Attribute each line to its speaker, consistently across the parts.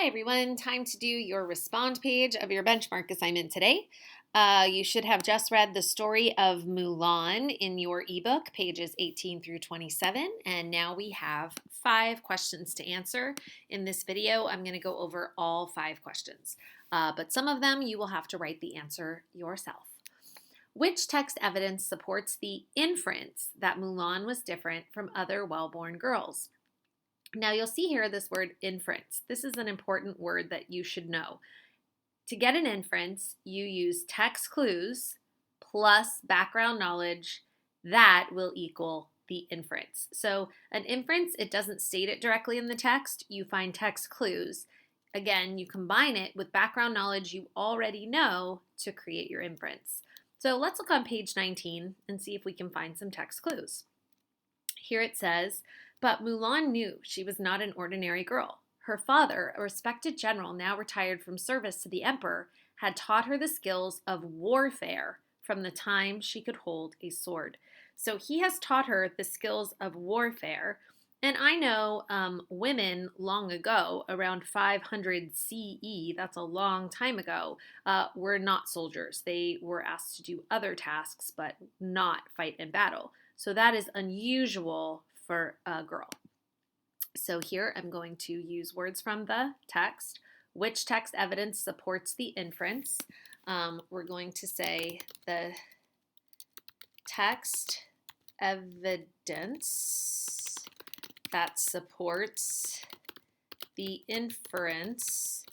Speaker 1: Hi everyone, time to do your respond page of your benchmark assignment today. You should have just read the story of Mulan in your ebook, pages 18 through 27, and now we have 5 questions to answer. In this video, I'm going to go over all 5 questions, but some of them you will have to write the answer yourself. Which text evidence supports the inference that Mulan was different from other well-born girls? Now you'll see here this word inference. This is an important word that you should know. To get an inference, you use text clues plus background knowledge. That will equal the inference. So an inference, it doesn't state it directly in the text. You find text clues. Again, you combine it with background knowledge you already know to create your inference. So let's look on page 19 and see if we can find some text clues. Here it says, but Mulan knew she was not an ordinary girl. Her father, a respected general now retired from service to the emperor, had taught her the skills of warfare from the time she could hold a sword. So he has taught her the skills of warfare. And I know women long ago, around 500 CE, that's a long time ago, were not soldiers. They were asked to do other tasks, but not fight in battle. So that is unusual for a girl. So here I'm going to use words from the text. Which text evidence supports the inference? We're going to say the text evidence that supports the inference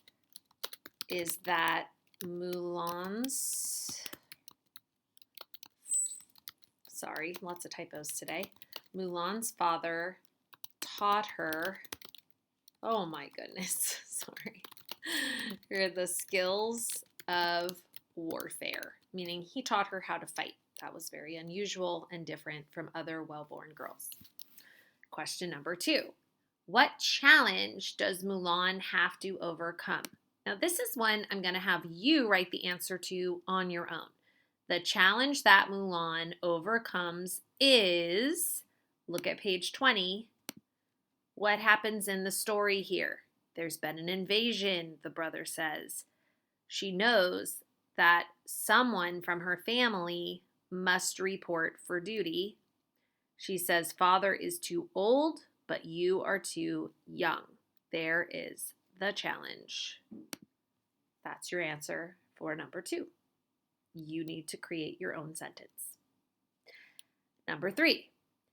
Speaker 1: is that lots of typos today. Mulan's father taught her, oh my goodness, sorry, the skills of warfare, meaning he taught her how to fight. That was very unusual and different from other well-born girls. Question number 2. What challenge does Mulan have to overcome? Now this is one I'm going to have you write the answer to on your own. The challenge that Mulan overcomes is, look at page 20, what happens in the story here? There's been an invasion, the brother says. She knows that someone from her family must report for duty. She says, father is too old, but you are too young. There is the challenge. That's your answer for number 2. You need to create your own sentence. Number 3,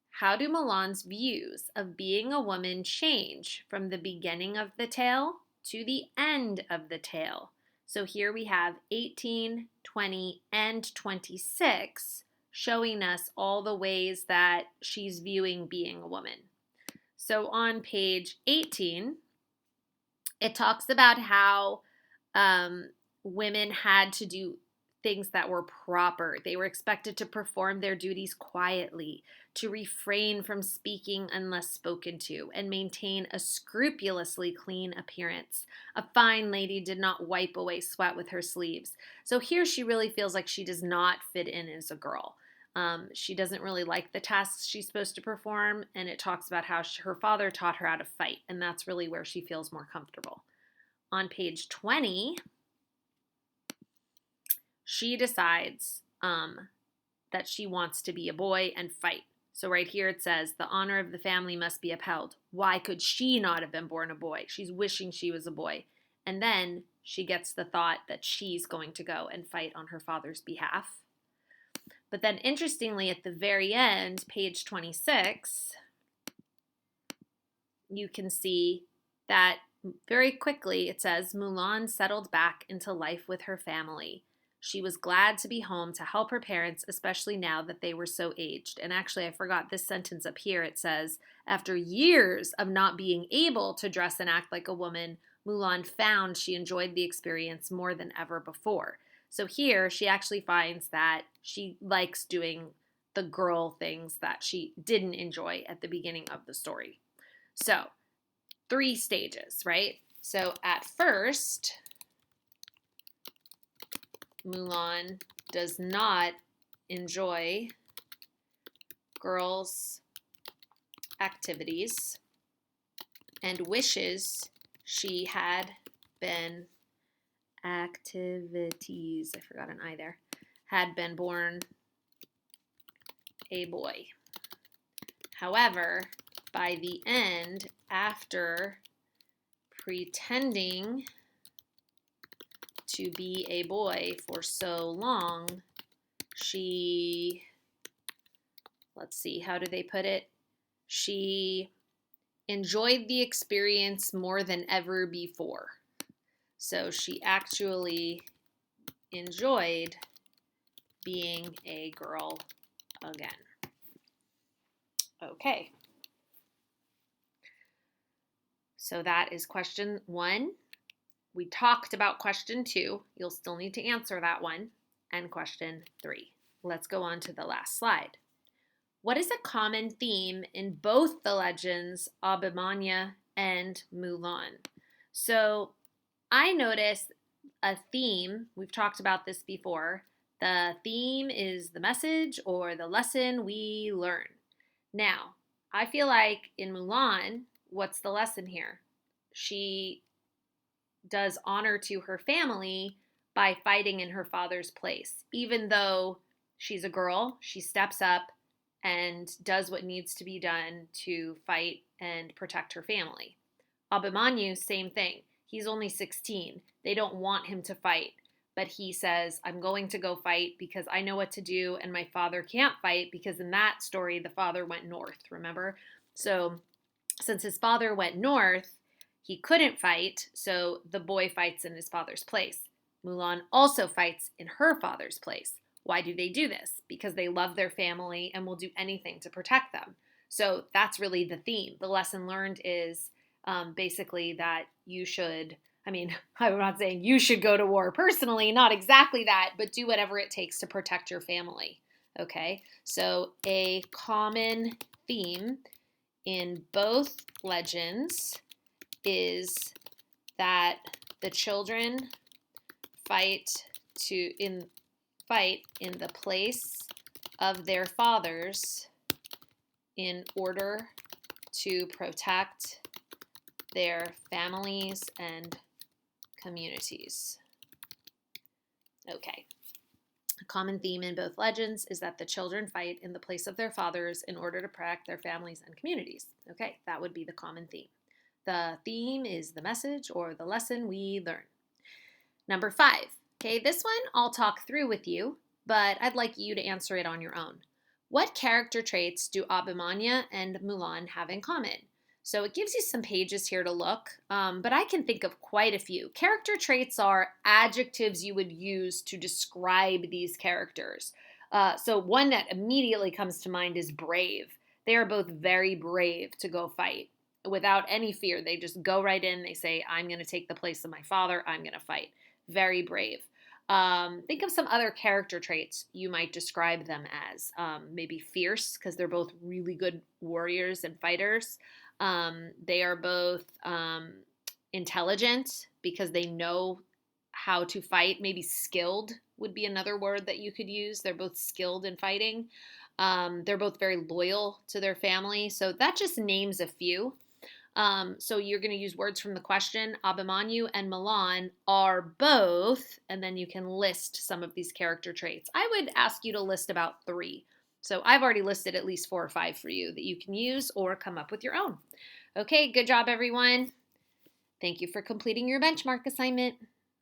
Speaker 1: how do Mulan's views of being a woman change from the beginning of the tale to the end of the tale? So here we have 18, 20, and 26 showing us all the ways that she's viewing being a woman. So on page 18, it talks about how women had to do things that were proper. They were expected to perform their duties quietly, to refrain from speaking unless spoken to, and maintain a scrupulously clean appearance. A fine lady did not wipe away sweat with her sleeves. So here she really feels like she does not fit in as a girl. She doesn't really like the tasks she's supposed to perform, and it talks about how her father taught her how to fight, and that's really where she feels more comfortable. On page 20, she decides that she wants to be a boy and fight. So right here it says, the honor of the family must be upheld. Why could she not have been born a boy? She's wishing she was a boy. And then she gets the thought that she's going to go and fight on her father's behalf. But then interestingly, at the very end, page 26, you can see that very quickly it says, Mulan settled back into life with her family. She was glad to be home to help her parents, especially now that they were so aged. And actually, I forgot this sentence up here. It says, after years of not being able to dress and act like a woman, Mulan found she enjoyed the experience more than ever before. So here, she actually finds that she likes doing the girl things that she didn't enjoy at the beginning of the story. So, 3 stages, right? So at first, Mulan does not enjoy girls' activities and wishes she had been activities, I forgot an I there, had been born a boy. However, by the end, after pretending to be a boy for so long, she, let's see, how do they put it? She enjoyed the experience more than ever before. So she actually enjoyed being a girl again. Okay. So that is question 1. We talked about question 2. You'll still need to answer that one. And question 3. Let's go on to the last slide. What is a common theme in both the legends, Abimanya and Mulan? So I noticed a theme. We've talked about this before. The theme is the message or the lesson we learn. Now, I feel like in Mulan, what's the lesson here? She does honor to her family by fighting in her father's place. Even though she's a girl, she steps up and does what needs to be done to fight and protect her family. Abimanyu, same thing. He's only 16. They don't want him to fight, but he says, I'm going to go fight because I know what to do, and my father can't fight because in that story, the father went north, remember? So since his father went north, he couldn't fight, so the boy fights in his father's place. Mulan also fights in her father's place. Why do they do this? Because they love their family and will do anything to protect them. So that's really the theme. The lesson learned is basically that you should, I'm not saying you should go to war personally, not exactly that, but do whatever it takes to protect your family. Okay, so a common theme in both legends is that the children fight in the place of their fathers in order to protect their families and communities. Okay. A common theme in both legends is that the children fight in the place of their fathers in order to protect their families and communities. Okay, that would be the common theme. The theme is the message or the lesson we learn. Number 5. Okay, this one I'll talk through with you, but I'd like you to answer it on your own. What character traits do Abimanya and Mulan have in common? So it gives you some pages here to look, but I can think of quite a few. Character traits are adjectives you would use to describe these characters. So one that immediately comes to mind is brave. They are both very brave to go fight. Without any fear, they just go right in. They say, I'm going to take the place of my father. I'm going to fight. Very brave. Think of some other character traits you might describe them as. Maybe fierce, because they're both really good warriors and fighters. They are both intelligent because they know how to fight. Maybe skilled would be another word that you could use. They're both skilled in fighting. They're both very loyal to their family. So that just names a few. So you're going to use words from the question. Abimanyu and Mulan are both, and then you can list some of these character traits. I would ask you to list about 3. So I've already listed at least 4 or 5 for you that you can use or come up with your own. Okay, good job, everyone. Thank you for completing your benchmark assignment.